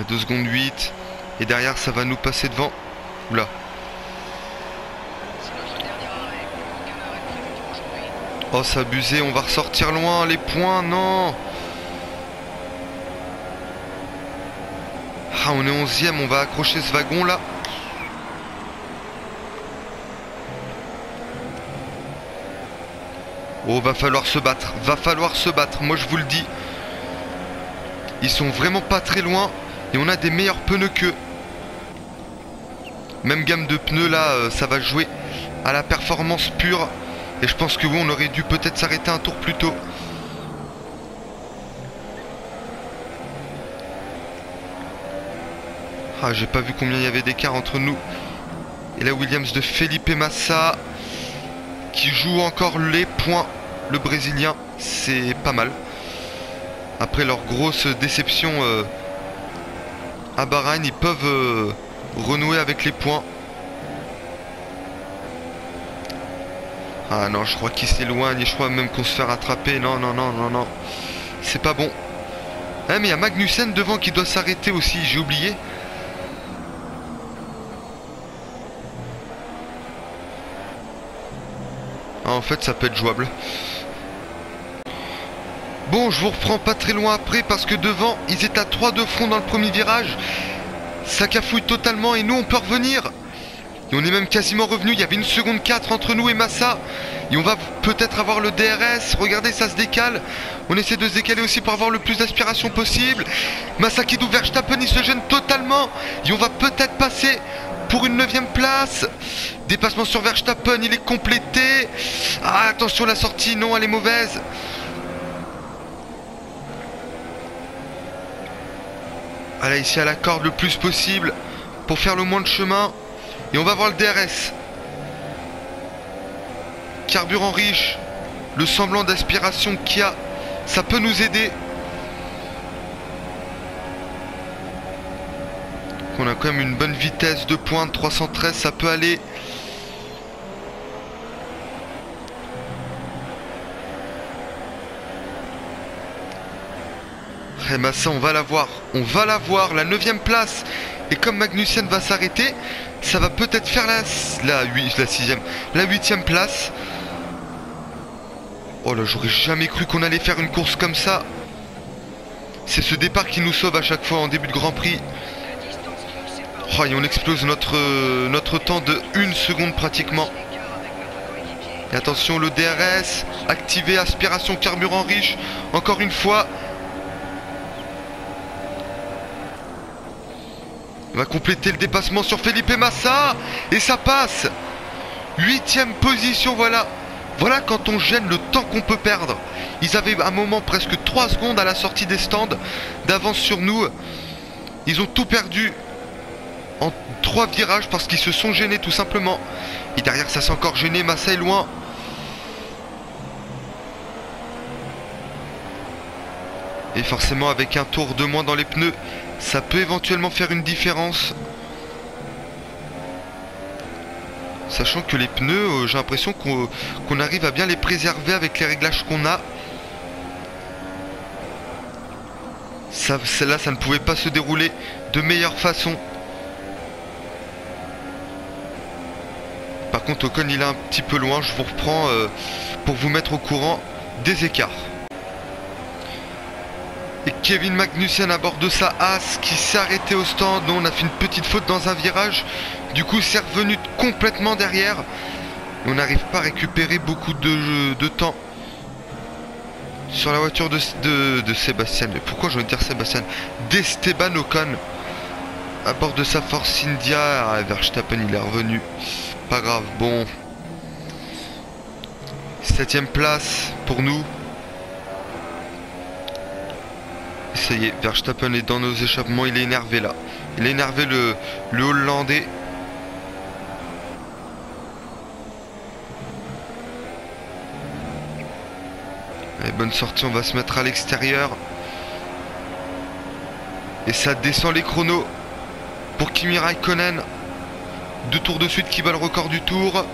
2 secondes 8. Et derrière, ça va nous passer devant. Oula. Oh, c'est abusé, on va ressortir loin. Les points, non. Ah, on est 11e, on va accrocher ce wagon là. Oh, va falloir se battre. Va falloir se battre, moi je vous le dis. Ils sont vraiment pas très loin. Et on a des meilleurs pneus qu'eux. Même gamme de pneus là, ça va jouer à la performance pure. Et je pense que oui, on aurait dû peut-être s'arrêter un tour plus tôt. Ah, j'ai pas vu combien il y avait d'écart entre nous. Et la Williams de Felipe Massa qui joue encore les points. Le Brésilien, c'est pas mal. Après leur grosse déception à Bahreïn, ils peuvent renouer avec les points. Ah non, je crois qu'ils s'éloignent et je crois même qu'on se fait rattraper. Non, non, non, non, non. C'est pas bon. Ah, mais il y a Magnussen devant qui doit s'arrêter aussi, j'ai oublié. Ah, en fait, ça peut être jouable. Bon, je vous reprends pas très loin après parce que devant, ils étaient à 3 de front dans le premier virage. Ça cafouille totalement et nous, on peut revenir. Et on est même quasiment revenu. Il y avait 1 seconde 4 entre nous et Massa. Et on va peut-être avoir le DRS. Regardez, ça se décale. On essaie de se décaler aussi pour avoir le plus d'aspiration possible. Massa qui double Verstappen, il se gêne totalement. Et on va peut-être passer pour une 9e place. Dépassement sur Verstappen, il est complété. Ah, attention, la sortie, non, elle est mauvaise. Voilà, ici à la corde le plus possible pour faire le moins de chemin. Et on va voir le DRS. Carburant riche. Le semblant d'aspiration qu'il y a, ça peut nous aider. On a quand même une bonne vitesse de pointe, 313, ça peut aller. Et Massa, on va la voir. On va la voir, la 9e place. Et comme Magnussen va s'arrêter, ça va peut-être faire la 6e, la 8e place. Oh là, j'aurais jamais cru qu'on allait faire une course comme ça. C'est ce départ qui nous sauve à chaque fois en début de Grand Prix. Oh, et on explose notre temps de 1 seconde pratiquement. Et attention, le DRS, activé, aspiration carburant riche. Encore une fois. On va compléter le dépassement sur Felipe Massa. Et ça passe. 8e position, voilà. Voilà quand on gêne le temps qu'on peut perdre. Ils avaient un moment presque 3 secondes à la sortie des stands d'avance sur nous. Ils ont tout perdu en 3 virages parce qu'ils se sont gênés tout simplement. Et derrière ça s'est encore gêné, Massa est loin. Et forcément avec un tour de moins dans les pneus, ça peut éventuellement faire une différence. Sachant que les pneus, j'ai l'impression qu'on arrive à bien les préserver avec les réglages qu'on a. Celle-là, ça ne pouvait pas se dérouler de meilleure façon. Par contre, Ocon, il est un petit peu loin. Je vous reprends pour vous mettre au courant des écarts. Et Kevin Magnussen à bord de sa Haas qui s'est arrêté au stand. On a fait une petite faute dans un virage. Du coup, c'est revenu complètement derrière. Et on n'arrive pas à récupérer beaucoup de temps sur la voiture de Sébastien. Pourquoi je veux dire Sébastien? D'Esteban Ocon à bord de sa Force India. Ah, Verstappen, il est revenu. Pas grave, bon. 7ème place pour nous. Ça y est, Verstappen est dans nos échappements. Il est énervé là. Il a énervé le Hollandais. Allez, bonne sortie, on va se mettre à l'extérieur. Et ça descend les chronos pour Kimi Raikkonen. 2 tours de suite qui bat le record du tour.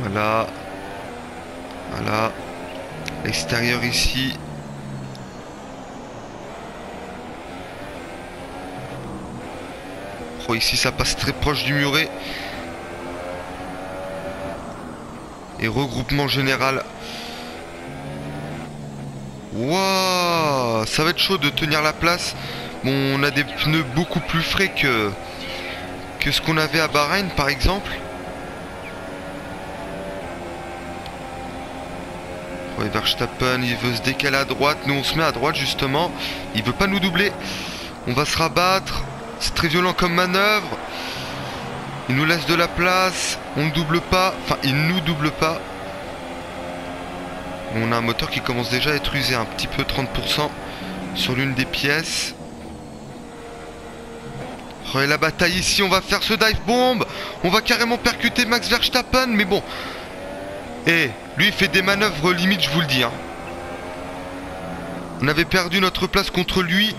Voilà. Voilà. L'extérieur ici. Oh, ici ça passe très proche du muret. Et regroupement général. Waouh, ça va être chaud de tenir la place. Bon, on a des pneus beaucoup plus frais que ce qu'on avait à Bahreïn par exemple. Ouais, Verstappen, il veut se décaler à droite. Nous, on se met à droite justement. Il veut pas nous doubler. On va se rabattre. C'est très violent comme manœuvre. Il nous laisse de la place. On ne double pas. Enfin, il nous double pas. On a un moteur qui commence déjà à être usé un petit peu, 30% sur l'une des pièces. Oh, et la bataille ici, on va faire ce dive bomb. On va carrément percuter Max Verstappen, mais bon. Et lui, il fait des manœuvres limite, je vous le dis. Hein. On avait perdu notre place contre lui,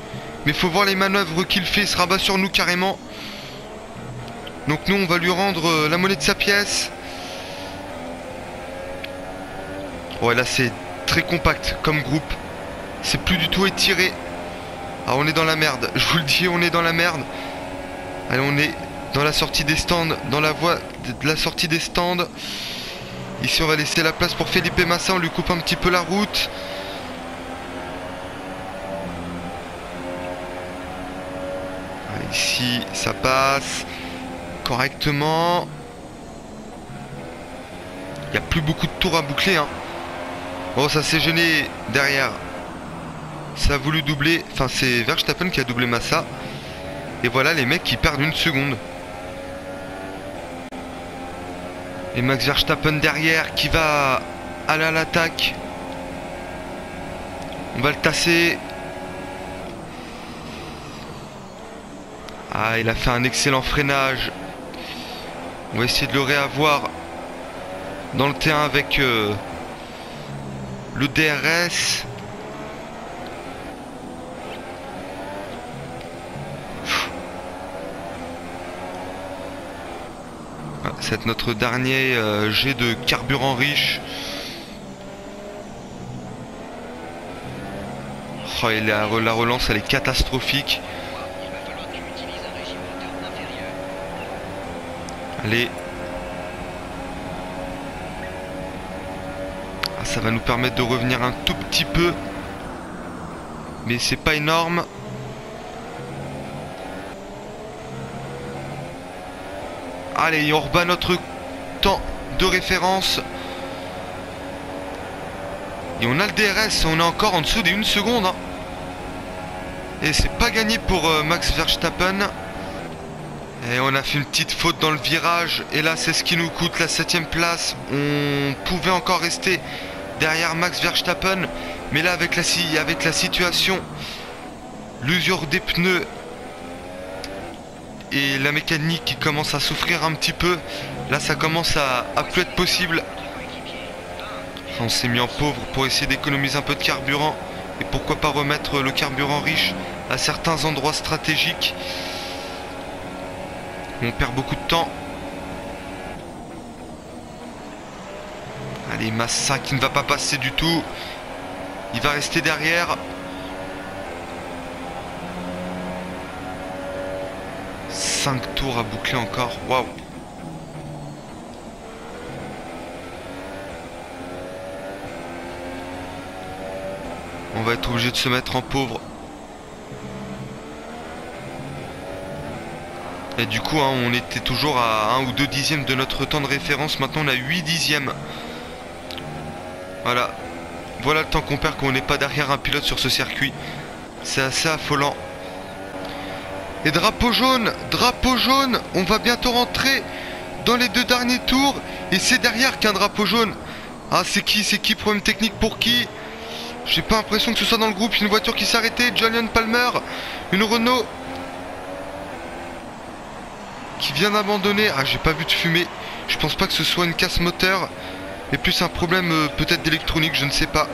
mais faut voir les manœuvres qu'il fait. Il se rabat sur nous carrément. Donc nous, on va lui rendre la monnaie de sa pièce. Ouais, là c'est très compact comme groupe. C'est plus du tout étiré. Ah, on est dans la merde. Je vous le dis, on est dans la merde. Allez, on est dans la sortie des stands. Dans la voie de la sortie des stands. Ici, on va laisser la place pour Felipe Massa. On lui coupe un petit peu la route. Ah, ici, ça passe correctement. Il n'y a plus beaucoup de tours à boucler, hein. Oh, ça s'est gêné derrière. Ça a voulu doubler. Enfin, c'est Verstappen qui a doublé Massa. Et voilà les mecs qui perdent une seconde. Et Max Verstappen derrière qui va aller à l'attaque. On va le tasser. Ah, il a fait un excellent freinage. On va essayer de le réavoir dans le T1 avec le DRS. C'est notre dernier jet de carburant riche. Oh, et la relance elle est catastrophique. Allez. Ah, ça va nous permettre de revenir un tout petit peu. Mais c'est pas énorme. Allez, on rebat notre temps de référence. Et on a le DRS, on est encore en dessous des 1 seconde. Hein. Et c'est pas gagné pour Max Verstappen. Et on a fait une petite faute dans le virage. Et là, c'est ce qui nous coûte la 7ème place. On pouvait encore rester derrière Max Verstappen. Mais là, avec la situation, l'usure des pneus et la mécanique qui commence à souffrir un petit peu, là ça commence à plus être possible. On s'est mis en pauvre pour essayer d'économiser un peu de carburant et pourquoi pas remettre le carburant riche à certains endroits stratégiques. On perd beaucoup de temps. Allez, Massa qui ne va pas passer du tout. Il va rester derrière. 5 tours à boucler encore. Waouh. On va être obligé de se mettre en pauvre. Et du coup, hein, on était toujours à 1 ou 2 dixièmes de notre temps de référence. Maintenant, on a 8 dixièmes. Voilà. Voilà le temps qu'on perd quand on n'est pas derrière un pilote sur ce circuit. C'est assez affolant. Et drapeau jaune, on va bientôt rentrer dans les 2 derniers tours. Et c'est derrière qu'un drapeau jaune. Ah, c'est qui? Problème technique pour qui? J'ai pas l'impression que ce soit dans le groupe. Une voiture qui s'est arrêtée, Julian Palmer. Une Renault qui vient d'abandonner. Ah, j'ai pas vu de fumée. Je pense pas que ce soit une casse moteur. Et plus un problème peut-être d'électronique, je ne sais pas.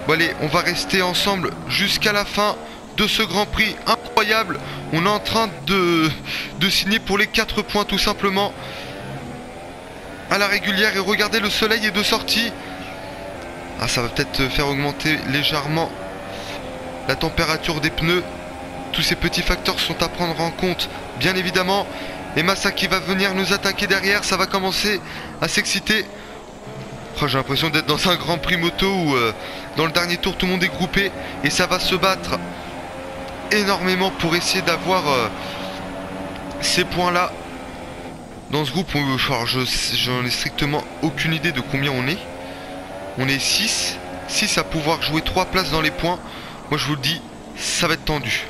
Bon allez, on va rester ensemble jusqu'à la fin de ce Grand Prix incroyable. On est en train de signer pour les 4 points tout simplement. À la régulière, et regardez, le soleil est de sortie. Ah, ça va peut-être faire augmenter légèrement la température des pneus. Tous ces petits facteurs sont à prendre en compte, bien évidemment. Et Massa qui va venir nous attaquer derrière, ça va commencer à s'exciter. Oh, j'ai l'impression d'être dans un Grand Prix moto où dans le dernier tour tout le monde est groupé et ça va se battre énormément pour essayer d'avoir ces points là. Dans ce groupe, j'en ai strictement aucune idée de combien on est. On est 6 à pouvoir jouer 3 places dans les points. Moi je vous le dis, ça va être tendu.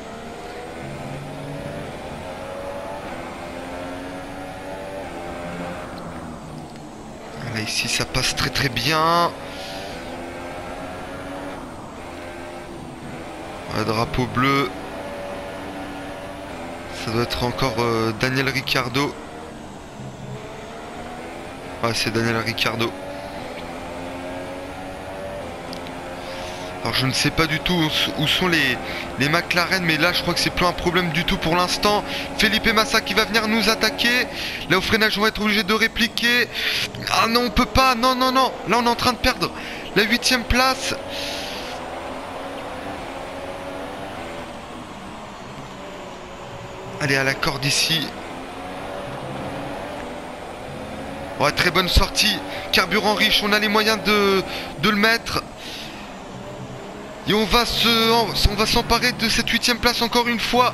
Là, ici ça passe très bien. Un drapeau bleu. Ça doit être encore Daniel Ricciardo. Ah, c'est Daniel Ricciardo. Alors je ne sais pas du tout où sont les McLaren, mais là je crois que c'est plus un problème du tout pour l'instant. Felipe Massa qui va venir nous attaquer. Là au freinage on va être obligé de répliquer. Ah non, on peut pas, non. Là on est en train de perdre la 8e place. Allez, à la corde ici. Ouais, très bonne sortie. Carburant riche, on a les moyens de le mettre. Et on va s'emparer de cette 8e place encore une fois.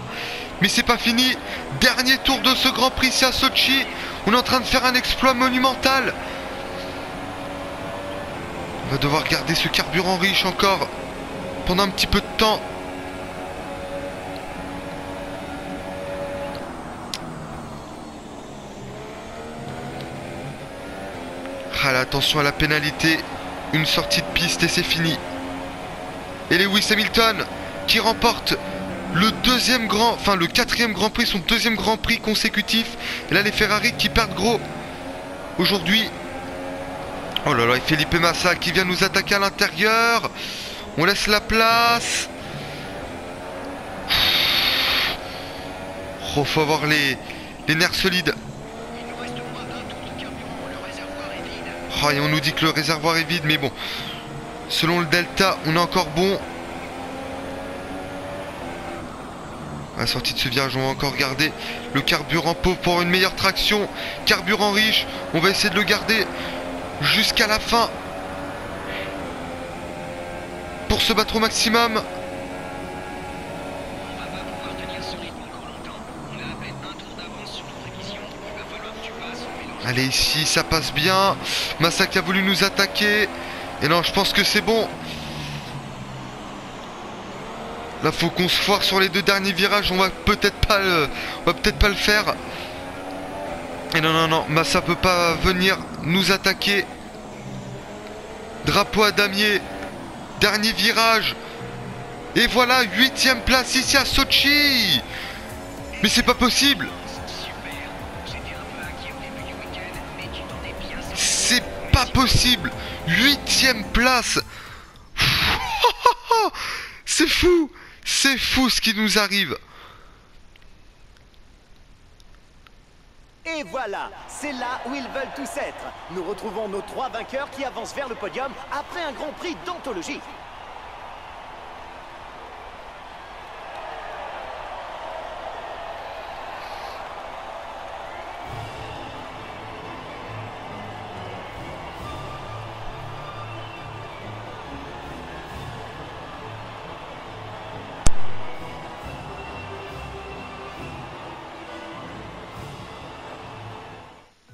Mais c'est pas fini. Dernier tour de ce Grand Prix, c'est à Sochi. On est en train de faire un exploit monumental. On va devoir garder ce carburant riche encore pendant un petit peu de temps. Ah là, attention à la pénalité. Une sortie de piste et c'est fini. Et Lewis Hamilton qui remporte le 4e Grand Prix, son 2e Grand Prix consécutif. Et là les Ferrari qui perdent gros aujourd'hui. Oh là là, et Felipe Massa qui vient nous attaquer à l'intérieur. On laisse la place. Oh, faut avoir les nerfs solides. Oh, et on nous dit que le réservoir est vide, mais bon. Selon le delta, on est encore bon. À la sortie de ce virage, on va encore garder le carburant pauvre pour une meilleure traction. Carburant riche, on va essayer de le garder jusqu'à la fin pour se battre au maximum. Allez, ici ça passe bien. Massa qui a voulu nous attaquer. Et non, je pense que c'est bon. Là, faut qu'on se foire sur les 2 derniers virages. On va peut-être pas le faire. Et non, Massa peut pas venir nous attaquer. Drapeau à damier. Dernier virage. Et voilà, 8e place ici à Sochi. Mais c'est pas possible. C'est pas possible. 8e place. C'est fou. C'est fou ce qui nous arrive. Et voilà, c'est là où ils veulent tous être. Nous retrouvons nos 3 vainqueurs qui avancent vers le podium après un Grand Prix d'anthologie.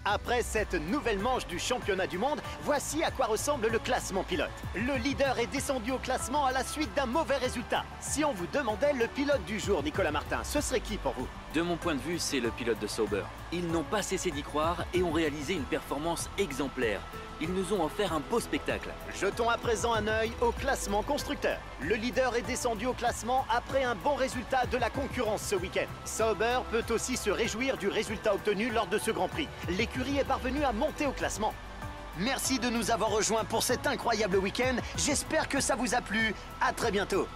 Après cette nouvelle manche du championnat du monde, voici à quoi ressemble le classement pilote. Le leader est descendu au classement à la suite d'un mauvais résultat. Si on vous demandait le pilote du jour, Nicolas Martin, ce serait qui pour vous? De mon point de vue, c'est le pilote de Sauber. Ils n'ont pas cessé d'y croire et ont réalisé une performance exemplaire. Ils nous ont offert un beau spectacle. Jetons à présent un œil au classement constructeur. Le leader est descendu au classement après un bon résultat de la concurrence ce week-end. Sauber peut aussi se réjouir du résultat obtenu lors de ce Grand Prix. L'écurie est parvenue à monter au classement. Merci de nous avoir rejoints pour cet incroyable week-end. J'espère que ça vous a plu. À très bientôt.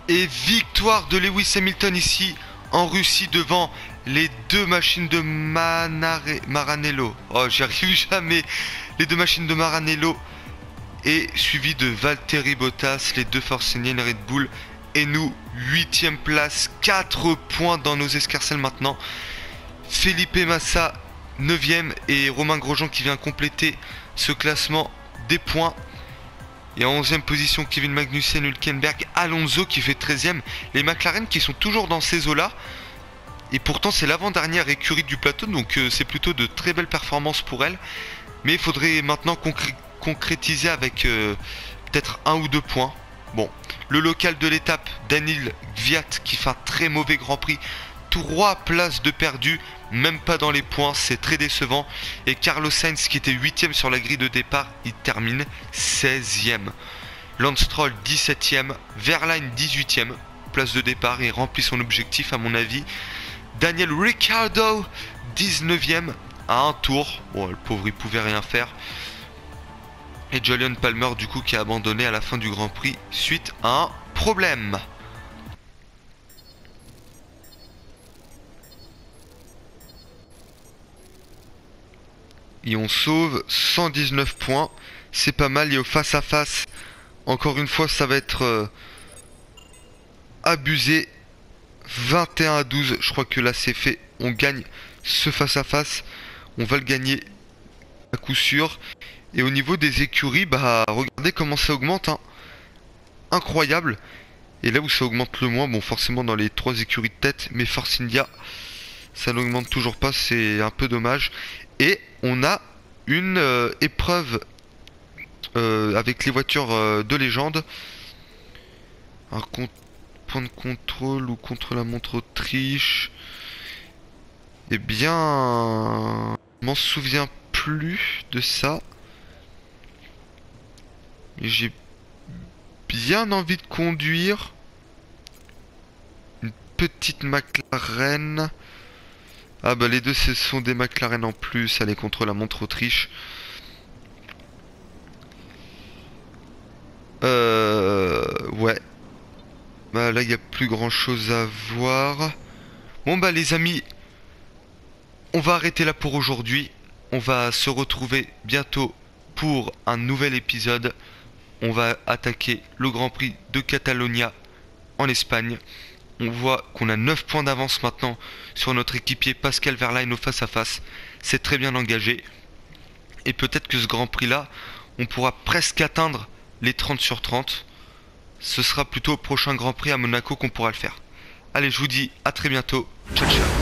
Et victoire de Lewis Hamilton ici en Russie devant les 2 machines de Maranello. Oh, j'y arrive jamais. Les 2 machines de Maranello et suivi de Valtteri Bottas, les 2 Force India Red Bull et nous 8e place, 4 points dans nos escarcelles maintenant. Felipe Massa 9e et Romain Grosjean qui vient compléter ce classement des points. Et en 11e position, Kevin Magnussen, Hülkenberg, Alonso qui fait 13e. Les McLaren qui sont toujours dans ces eaux-là. Et pourtant, c'est l'avant-dernière écurie du plateau. Donc c'est plutôt de très belles performances pour elle. Mais il faudrait maintenant concrétiser avec peut-être 1 ou 2 points. Bon, le local de l'étape, Daniil Kvyat qui fait un très mauvais Grand Prix. 3 places de perdu, même pas dans les points, c'est très décevant. Et Carlos Sainz qui était 8e sur la grille de départ, il termine 16e. Lance Stroll 17e, Verlaine 18e, place de départ et remplit son objectif à mon avis. Daniel Ricciardo 19e à un tour, bon le pauvre il pouvait rien faire. Et Jolyon Palmer du coup qui a abandonné à la fin du Grand Prix suite à un problème. Et on sauve 119 points. C'est pas mal. Et au face à face, encore une fois, ça va être abusé. 21 à 12. Je crois que là, c'est fait. On gagne ce face à face. On va le gagner à coup sûr. Et au niveau des écuries, bah regardez comment ça augmente. Hein. Incroyable. Et là où ça augmente le moins, bon, forcément dans les 3 écuries de tête. Mais Force India, ça n'augmente toujours pas. C'est un peu dommage. Et on a une épreuve avec les voitures de légende. Un point de contrôle ou contre la montre Autriche. Eh bien, je m'en souviens plus de ça. J'ai bien envie de conduire une petite McLaren. Ah bah les deux ce sont des McLaren en plus, elle est contre la montre Autriche. Ouais. Bah là il n'y a plus grand chose à voir. Bon bah les amis, on va arrêter là pour aujourd'hui. On va se retrouver bientôt pour un nouvel épisode. On va attaquer le Grand Prix de Catalonia en Espagne. On voit qu'on a 9 points d'avance maintenant sur notre équipier Pascal Wehrlein au face-à-face. C'est très bien engagé. Et peut-être que ce Grand Prix là, on pourra presque atteindre les 30 sur 30. Ce sera plutôt au prochain Grand Prix à Monaco qu'on pourra le faire. Allez, je vous dis à très bientôt. Ciao, ciao.